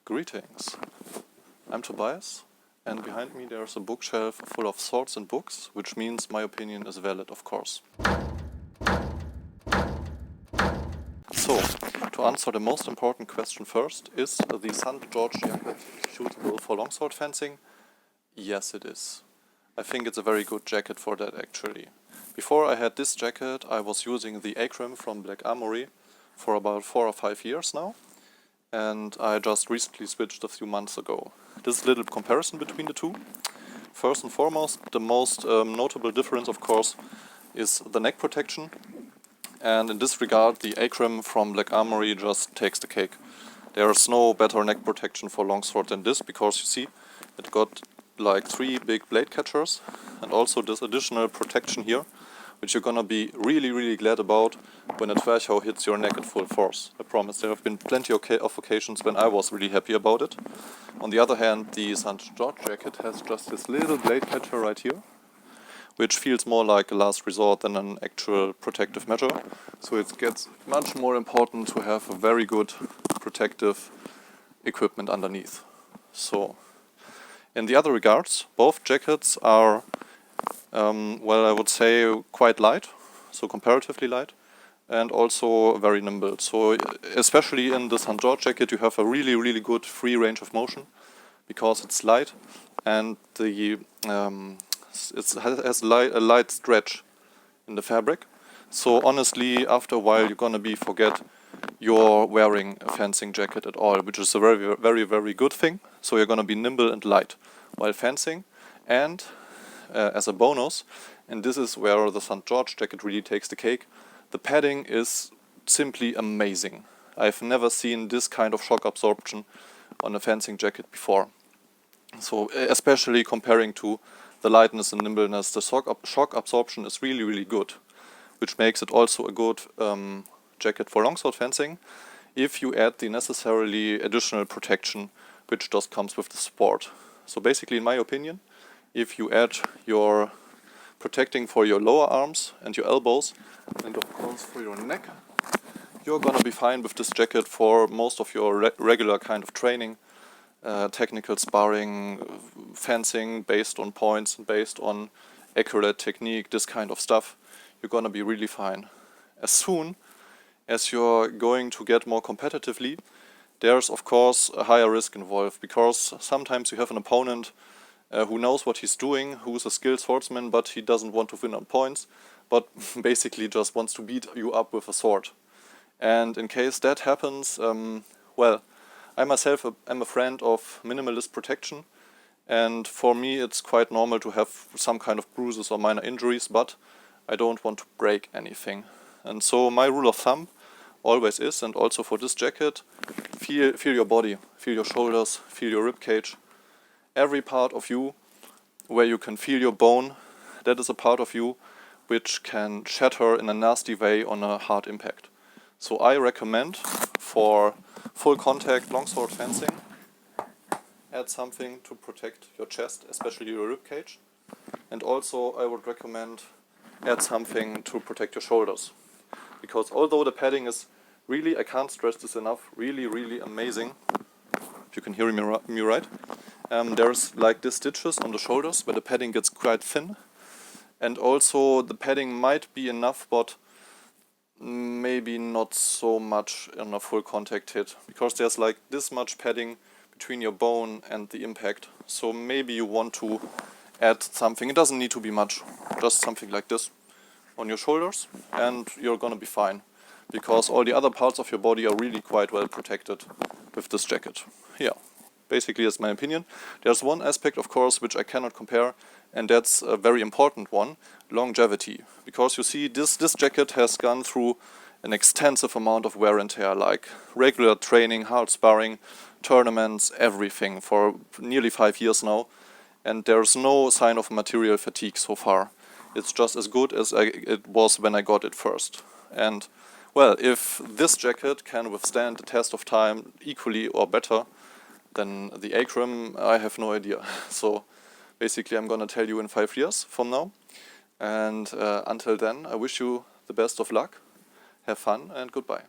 Greetings, I'm Tobias, and behind me there's a bookshelf full of swords and books, which means my opinion is valid, of course. So, to answer the most important question first, is the St. George jacket suitable for longsword fencing? Yes, it is. I think it's a very good jacket for that, actually. Before I had this jacket, I was using the Arcem from Black Armory for about 4 or 5 years now, and I just recently switched a few months ago. This is a little comparison between the two. First and foremost, the most notable difference, of course, is the neck protection. And in this regard, the Arcem from Black Armory just takes the cake. There is no better neck protection for longsword than this, because you see, it got like 3 big blade catchers, and also this additional protection here, which you're gonna be really glad about when a thresher hits your neck at full force. I promise, there have been plenty of occasions when I was really happy about it. On the other hand, the St. George jacket has just this little blade catcher right here, which feels more like a last resort than an actual protective measure. So it gets much more important to have a very good protective equipment underneath. So, in the other regards, both jackets are, well, I would say quite light, so comparatively light, and also very nimble. So, especially in the St. George jacket, you have a really good free range of motion, because it's light, and the it has a light stretch in the fabric. So honestly, after a while, you're gonna forget you're wearing a fencing jacket at all, which is a very good thing. So you're gonna be nimble and light while fencing. And as a bonus, and this is where the St. George jacket really takes the cake, the padding is simply amazing. I've never seen this kind of shock absorption on a fencing jacket before. So especially comparing to the lightness and nimbleness, the shock absorption is really good, which makes it also a good jacket for longsword fencing if you add the necessarily additional protection which just comes with the sport. So basically, in my opinion, if you add your protecting for your lower arms and your elbows, and of course for your neck, you're gonna be fine with this jacket for most of your regular kind of training. Technical sparring, fencing based on points and based on accurate technique, this kind of stuff, you're gonna be really fine. As soon as you're going to get more competitively, there's of course a higher risk involved, because sometimes you have an opponent who knows what he's doing, who's a skilled swordsman, but he doesn't want to win on points, but basically just wants to beat you up with a sword. And in case that happens, well, I myself am a friend of minimalist protection, and for me it's quite normal to have some kind of bruises or minor injuries, but I don't want to break anything. And so my rule of thumb always is, and also for this jacket, feel your body, feel your shoulders, feel your rib cage. Every part of you where you can feel your bone, that is a part of you which can shatter in a nasty way on a hard impact. So I recommend for full contact longsword fencing, add something to protect your chest, especially your rib cage. And also I would recommend add something to protect your shoulders. Because although the padding is really, I can't stress this enough, really amazing, if you can hear me right, there's like these stitches on the shoulders where the padding gets quite thin. And also the padding might be enough, but maybe not so much in a full contact hit, because there's like this much padding between your bone and the impact. So maybe you want to add something, it doesn't need to be much, just something like this on your shoulders, and you're gonna be fine, because all the other parts of your body are really quite well protected with this jacket. Yeah, basically that's my opinion. There's one aspect, of course, which I cannot compare, and that's a very important one: longevity. Because you see, this jacket has gone through an extensive amount of wear and tear, like regular training, hard sparring, tournaments, everything, for nearly 5 years now, and there's no sign of material fatigue so far. It's just as good as it was when I got it first. And well, if this jacket can withstand the test of time equally or better than the Arcem, I have no idea. So basically I'm gonna tell you in 5 years from now. And until then, I wish you the best of luck, have fun, and goodbye.